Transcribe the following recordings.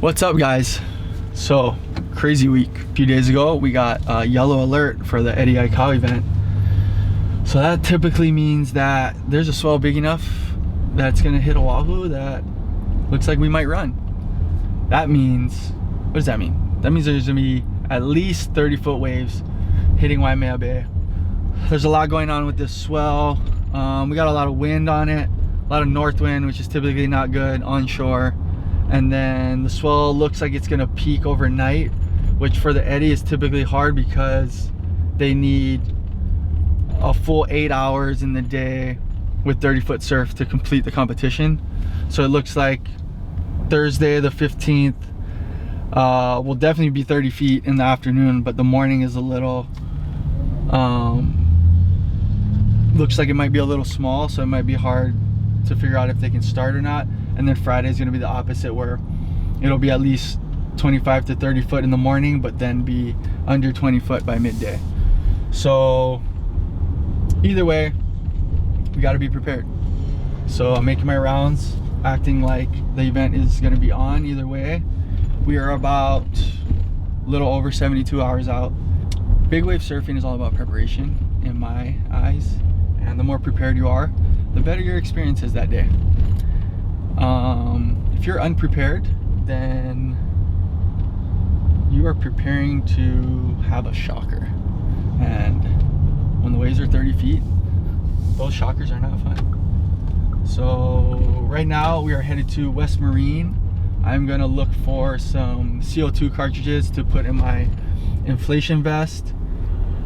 What's up, guys? So, crazy week. A few days ago, we got a yellow alert for the Aikau event. So that typically means that there's a swell big enough that it's gonna hit Oahu that looks like we might run. That means, what does that mean? That means there's gonna be at least 30-foot waves hitting Waimea Bay. There's a lot going on with this swell. We got a lot of wind on it, a lot of north wind, which is typically not good onshore. And then the swell looks like it's gonna peak overnight, which for the eddy is typically hard because they need a full 8 hours in the day with 30-foot surf to complete the competition. So it looks like Thursday the 15th will definitely be 30 feet in the afternoon, but the morning is a little, looks like it might be a little small, so it might be hard to figure out if they can start or not. And then Friday is going to be the opposite, where it'll be at least 25 to 30 foot in the morning, but then be under 20 foot by midday. So either way, we got to be prepared. So I'm making my rounds, acting like the event is going to be on either way. We are about a little over 72 hours out. Big wave surfing is all about preparation in my eyes, and the more prepared you are, the better your experience is that day. If you're unprepared, then you are preparing to have a shocker. And when the waves are 30 feet, those shockers are not fun. So right now we are headed to West Marine. I'm gonna look for some CO2 cartridges to put in my inflation vest.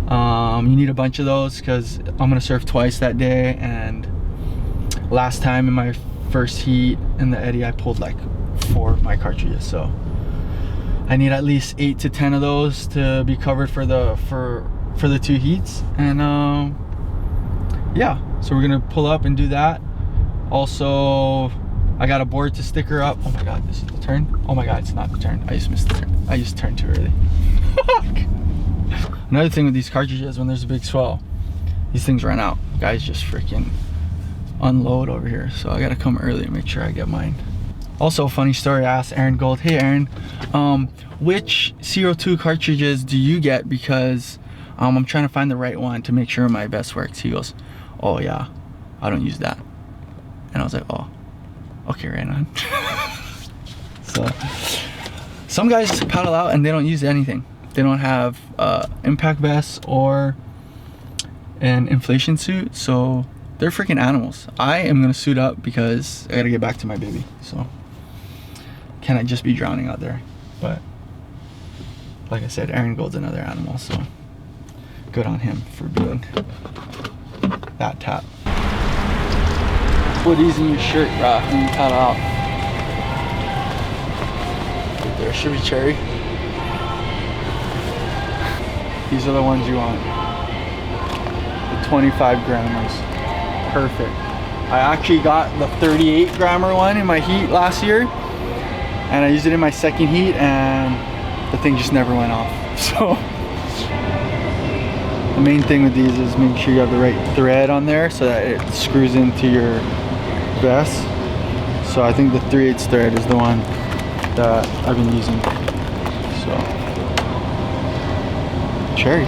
You need a bunch of those because I'm gonna surf twice that day, and last time in my first heat in the eddy I pulled like 4 of my cartridges, so I need at least 8 to 10 of those to be covered for the 2 heats. And yeah, so we're gonna pull up and do that. Also, I got a board to sticker up. Oh my god, this is the turn. Oh my god, it's not the turn. I just missed the turn. I just turned too early. Another thing with these cartridges, when there's a big swell, these things run out. Guys just freaking unload over here, so I gotta come early and make sure I get mine. Also, funny story, I asked Aaron Gold, hey Aaron, which CO2 cartridges do you get, because I'm trying to find the right one to make sure my vest works. He goes, oh yeah, I don't use that. And I was like, oh, okay, right on. So some guys paddle out and they don't use anything. They don't have impact vests or an inflation suit, so they're freaking animals. I am gonna suit up because I gotta get back to my baby, so can I just be drowning out there? But like I said, Aaron Gold's another animal, so good on him for being that tap. Put these in your shirt, bro, when you paddle out. Right there should be cherry. These are the ones you want. The 25 grammars. Perfect. I actually got the 38 grammer one in my heat last year, and I used it in my second heat, and the thing just never went off. So the main thing with these is make sure you have the right thread on there so that it screws into your vest. So I think the 3/8 thread is the one that I've been using. So cherry,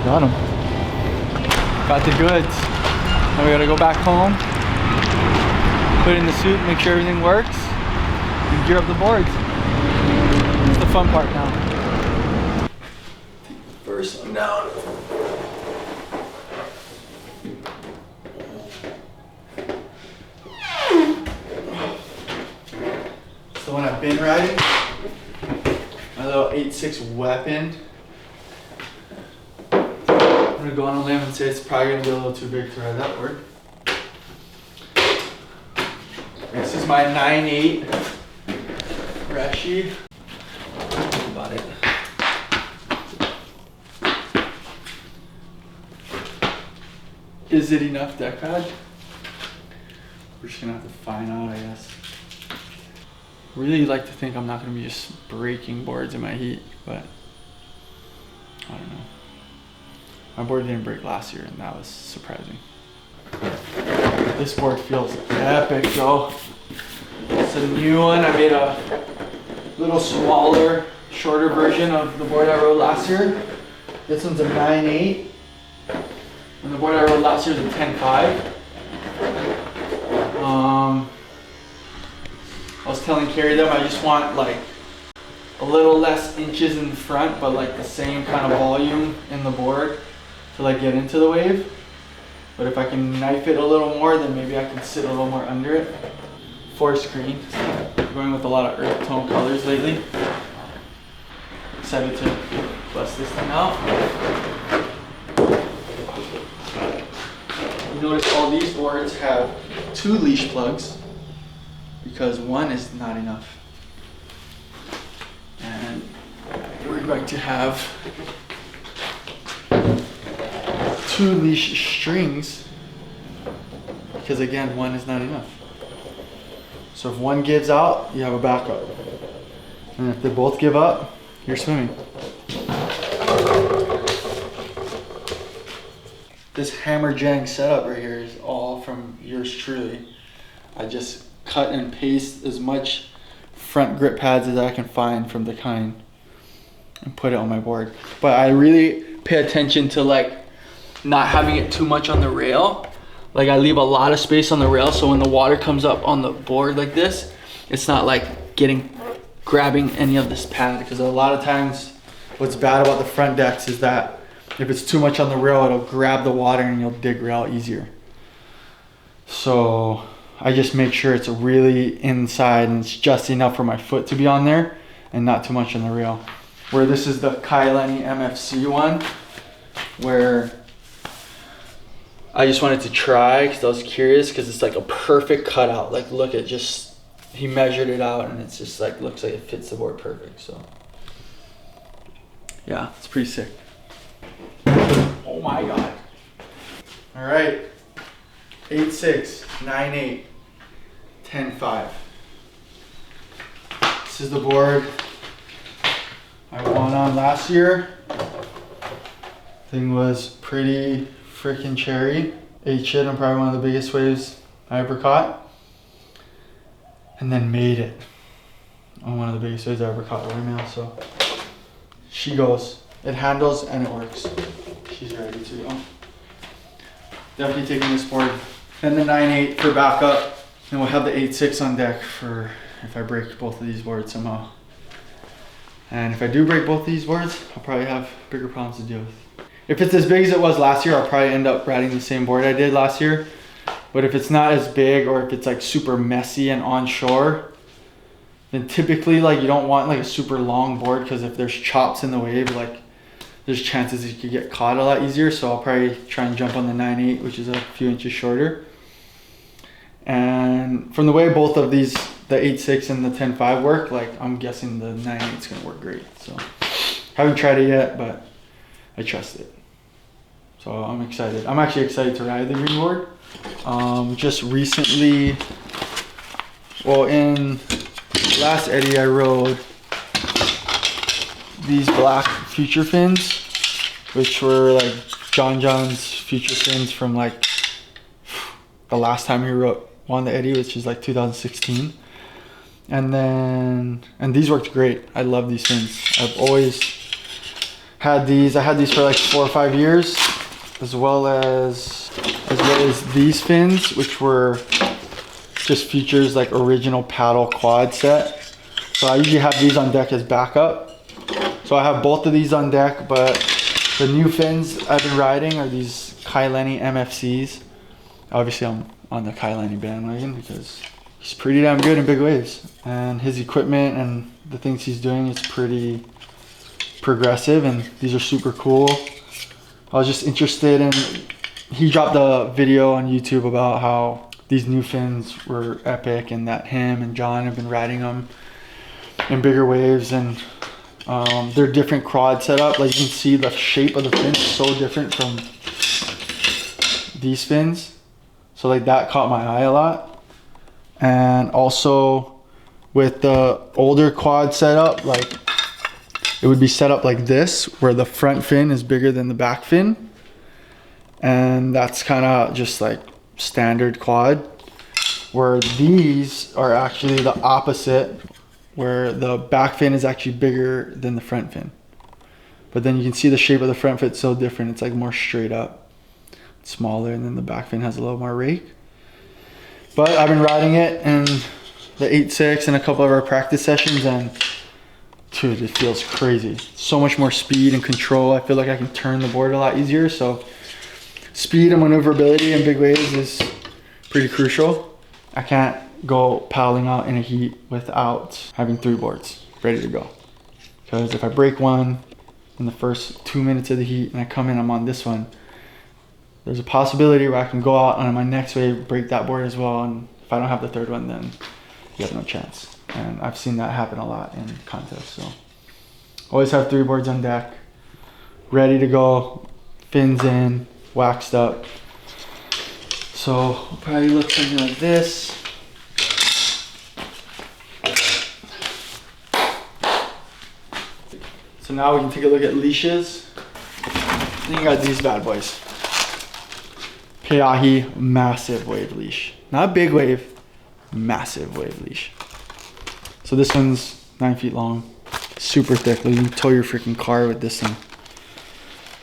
got him. Got the goods. Now we gotta go back home, put in the suit, make sure everything works, and gear up the boards. It's the fun part now. Take the first one down. It's the one I've been riding. My little 8.6 weapon. I'm gonna go on a limb and say it's probably gonna be a little too big to ride that board. This is my 9.8 Reshi. About it. Is it enough deck pad? We're just gonna have to find out, I guess. Really like to think I'm not gonna be just breaking boards in my heat, but I don't know. My board didn't break last year, and that was surprising. This board feels epic, though. It's a new one. I made a little smaller, shorter version of the board I rode last year. This one's a 9.8. And the board I rode last year is a 10.5. I was telling Carrie them I just want like a little less inches in the front, but like the same kind of volume in the board to like get into the wave. But if I can knife it a little more, then maybe I can sit a little more under it. Forest green. I'm going with a lot of earth tone colors lately. Excited to bust this thing out. You notice all these boards have 2 leash plugs because 1 is not enough. And we're going to have 2 leash strings because again 1 is not enough. So if 1 gives out, you have a backup. And if they both give up, you're swimming. This hammer jang setup right here is all from yours truly. I just cut and paste as much front grip pads as I can find from the kind and put it on my board. But I really pay attention to like not having it too much on the rail. Like I leave a lot of space on the rail so when the water comes up on the board like this, it's not like grabbing any of this pad, because a lot of times what's bad about the front decks is that if it's too much on the rail, it'll grab the water and you'll dig rail easier. So I just make sure it's really inside and it's just enough for my foot to be on there and not too much on the rail. Where this is the Kailani MFC one, where I just wanted to try because I was curious, because it's like a perfect cutout. Like look at just, he measured it out and it's just like, looks like it fits the board perfect. So yeah, it's pretty sick. Oh my God. All right, 8.6, 9.8, 10.5. This is the board I won on last year. Thing was pretty freaking cherry. 8 shit on probably one of the biggest waves I ever caught. And then made it on one of the biggest waves I ever caught right now. So she goes. It handles and it works. She's ready to go. Definitely taking this board. Then the 9.8 for backup. And we'll have the 8.6 on deck for if I break both of these boards somehow. And if I do break both of these boards, I'll probably have bigger problems to deal with. If it's as big as it was last year, I'll probably end up riding the same board I did last year. But if it's not as big, or if it's like super messy and onshore, then typically like you don't want like a super long board, because if there's chops in the wave, like there's chances you could get caught a lot easier. So I'll probably try and jump on the 9.8, which is a few inches shorter. And from the way both of these, the 8.6 and the 10.5 work, like I'm guessing the 9.8 is gonna work great. So haven't tried it yet, but I trust it. So I'm excited. I'm actually excited to ride the green board. Just recently, well, in last eddy I rode these black future fins, which were like John's future fins from like the last time he won the eddy, which is like 2016. And these worked great. I love these fins. I've always had these. I had these for like 4 or 5 years, as well as these fins, which were just features like original paddle quad set. So I usually have these on deck as backup. So I have both of these on deck, but the new fins I've been riding are these Kailani MFCs. Obviously I'm on the Kailani bandwagon because he's pretty damn good in big waves. And his equipment and the things he's doing is pretty progressive, and these are super cool. I was just interested in, he dropped a video on YouTube about how these new fins were epic and that him and John have been riding them in bigger waves, and they're different quad setup. Like you can see the shape of the fin is so different from these fins. So like that caught my eye a lot. And also with the older quad setup, like it would be set up like this, where the front fin is bigger than the back fin. And that's kind of just like standard quad, where these are actually the opposite, where the back fin is actually bigger than the front fin. But then you can see the shape of the front fin's so different. It's like more straight up, smaller, and then the back fin has a little more rake. But I've been riding it in the 8.6 and a couple of our practice sessions, and dude, it feels crazy. So much more speed and control. I feel like I can turn the board a lot easier. So speed and maneuverability in big waves is pretty crucial. I can't go paddling out in a heat without having 3 boards ready to go. Because if I break one in the first 2 minutes of the heat and I come in, I'm on this one, there's a possibility where I can go out on my next wave, break that board as well. And if I don't have the 3rd one, then you have no chance. And I've seen that happen a lot in contests. So always have 3 boards on deck, ready to go, fins in, waxed up. So we'll probably look something like this. So now we can take a look at leashes. Then you got these bad boys. Keahi massive wave leash. Not big wave, massive wave leash. So this one's 9 feet long, super thick. You can tow your freaking car with this thing.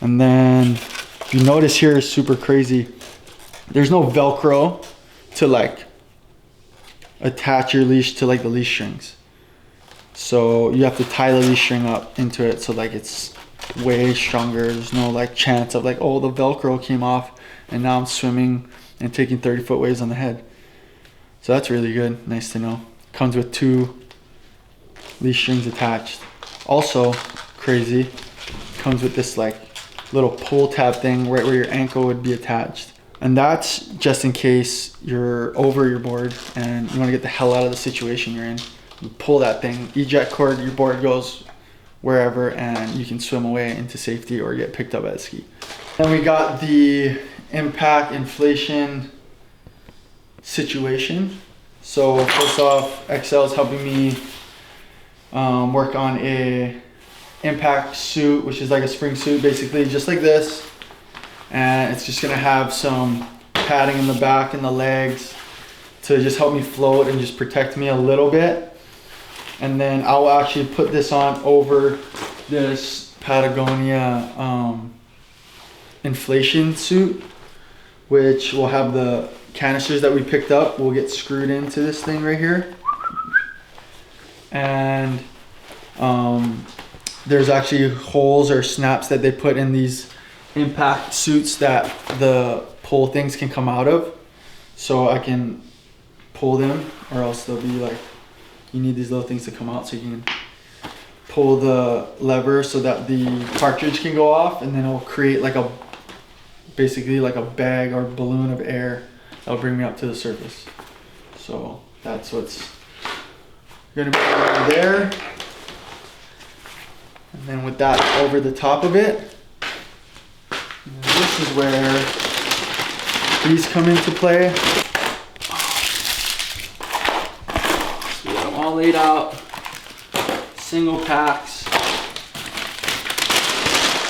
And then if you notice here is super crazy. There's no Velcro to like attach your leash to like the leash strings. So you have to tie the leash string up into it so like it's way stronger. There's no like chance of like, oh, the Velcro came off and now I'm swimming and taking 30-foot waves on the head. So that's really good, nice to know. Comes with 2 leash strings attached. Also crazy, comes with this like little pull tab thing right where your ankle would be attached. And that's just in case you're over your board and you want to get the hell out of the situation you're in. You pull that thing, eject cord, your board goes wherever and you can swim away into safety or get picked up at a ski. Then we got the impact inflation situation. So first off, XL is helping me work on a impact suit, which is like a spring suit, basically just like this. And it's just gonna have some padding in the back and the legs to just help me float and just protect me a little bit. And then I'll actually put this on over this Patagonia inflation suit, which will have the canisters that we picked up will get screwed into this thing right here. And there's actually holes or snaps that they put in these impact suits that the pull things can come out of. So I can pull them, or else they'll be like, you need these little things to come out so you can pull the lever so that the cartridge can go off, and then it'll create like a, basically like a bag or balloon of air that'll bring me up to the surface. So that's what's gonna be over there. And then with that over the top of it, this is where these come into play. So we got them all laid out, single packs.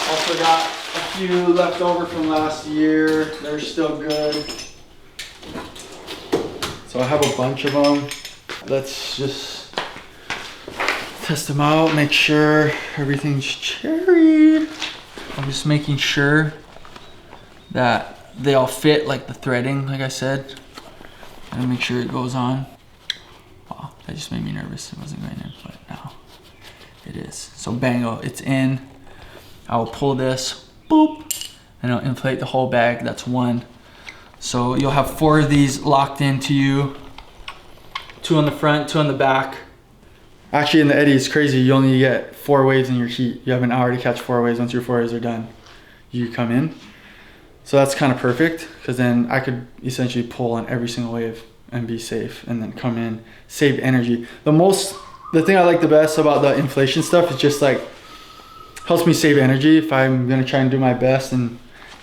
Also got a few left over from last year. They're still good. So I have a bunch of them. Let's just test them out, make sure everything's cherry. I'm just making sure that they all fit, like the threading, like I said, and make sure it goes on. Wow, that just made me nervous. It wasn't going in, but now it is. So bango, it's in. I will pull this, boop, and it'll inflate the whole bag. That's one. So you'll have 4 of these locked into you. 2 on the front, 2 on the back. Actually, in the eddy, it's crazy. You only get 4 waves in your heat. You have an hour to catch 4 waves. Once your 4 waves are done, you come in. So that's kind of perfect, because then I could essentially pull on every single wave and be safe, and then come in, save energy. The thing I like the best about the inflation stuff is just like, helps me save energy if I'm gonna try and do my best and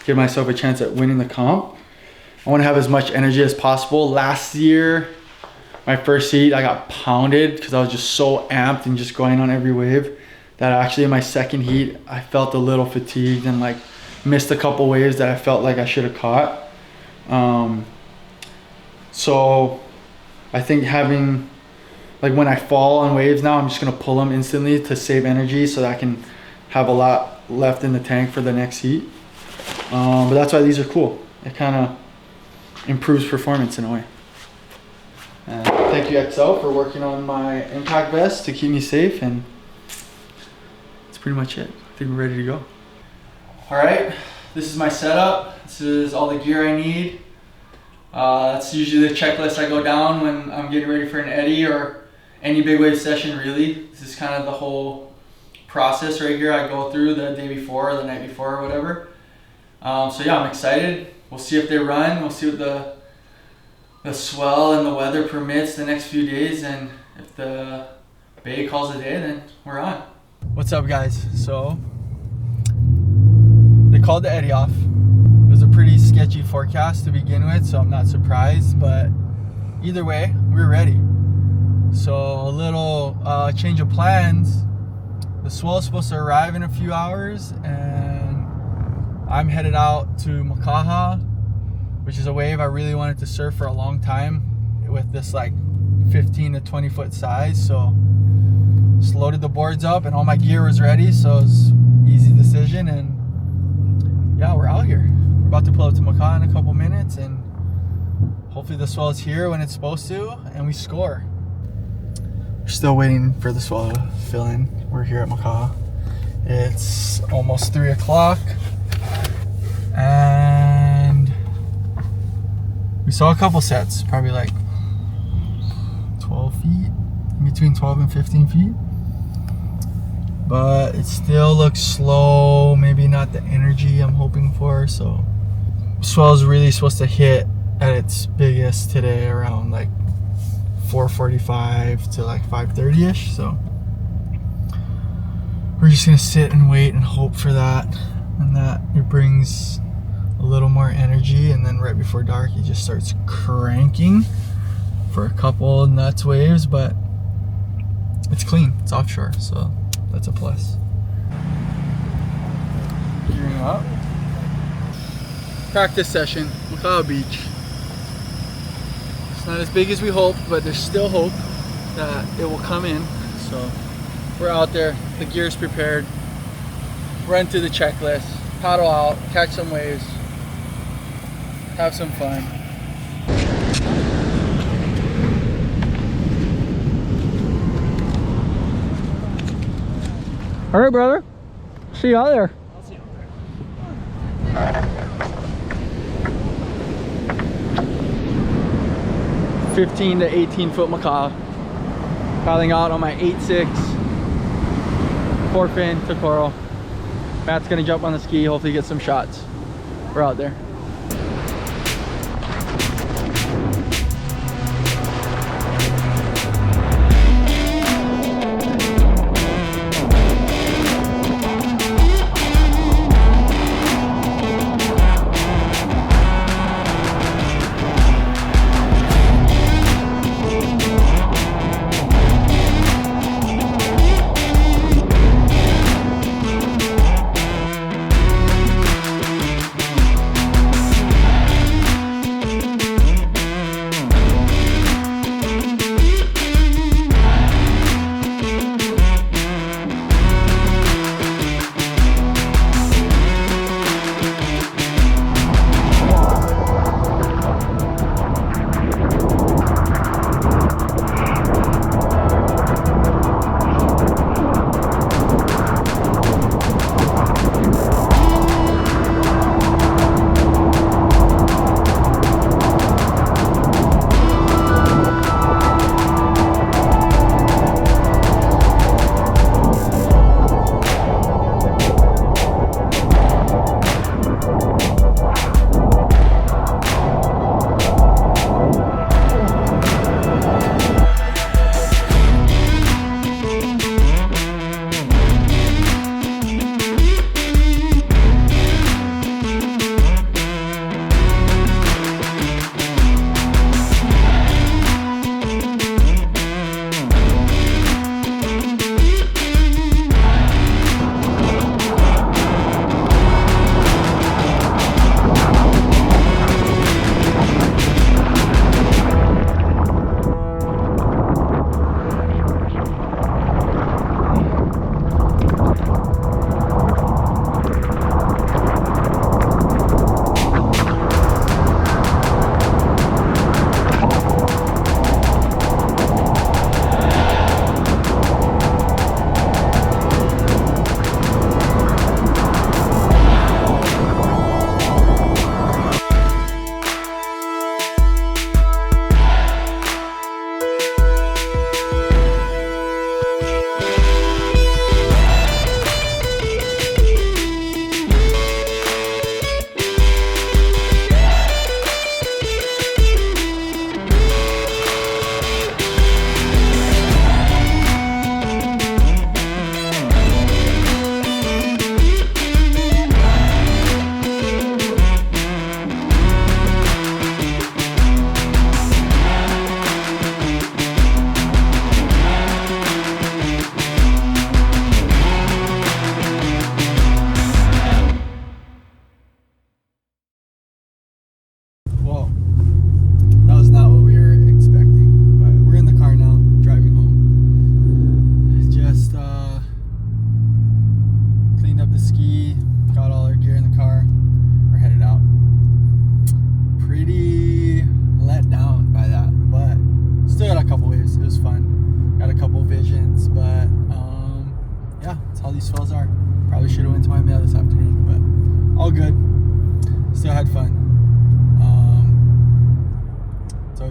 give myself a chance at winning the comp. I wanna have as much energy as possible. Last year, my first heat, I got pounded because I was just so amped and just going on every wave that actually in my second heat, I felt a little fatigued and like missed a couple waves that I felt like I should have caught. So I think having like when I fall on waves now, I'm just gonna pull them instantly to save energy so that I can have a lot left in the tank for the next heat. But that's why these are cool. It kind of improves performance in a way. And thank you XL for working on my impact vest to keep me safe, and that's pretty much it. I think we're ready to go. All right, this is my setup. This is all the gear I need. That's usually the checklist I go down when I'm getting ready for an eddy or any big wave session, really. This is kind of the whole process right here I go through the day before or the night before or whatever. So yeah, I'm excited. We'll see if they run. We'll see what the swell and the weather permits the next few days, and if the bay calls a day, then we're on. What's up, guys? So they called the eddy off. It was a pretty sketchy forecast to begin with, so I'm not surprised, but either way, we're ready. So a little change of plans. The swell is supposed to arrive in a few hours, and I'm headed out to Makaha, which is a wave I really wanted to surf for a long time with this like 15 to 20 foot size. So just loaded the boards up and all my gear was ready, so it was an easy decision, and yeah, we're out here. We're about to pull up to Makaha in a couple minutes, and hopefully the swell is here when it's supposed to and we score. We're still waiting for the swell to fill in. We're here at Makaha. It's almost 3 o'clock, and we saw a couple sets, probably like 12 feet, between 12 and 15 feet. But it still looks slow, maybe not the energy I'm hoping for. So swell is really supposed to hit at its biggest today around like 4:45 to like 5:30ish. So we're just gonna sit and wait and hope for that, and that it brings a little more energy, and then right before dark it just starts cranking for a couple nuts waves, but it's clean, it's offshore, so that's a plus. Gearing up. Practice session, Makaha Beach. It's not as big as we hoped, but there's still hope that it will come in. So we're out there, the gear's prepared, run through the checklist, paddle out, catch some waves, have some fun. All right, brother. See you out there. I'll see you out there. 15 to 18 foot Makaha. Paddling out on my 8.6 4 fin to coral. Matt's gonna jump on the ski, hopefully get some shots. We're out there.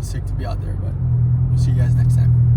was sick to be out there, but we'll see you guys next time.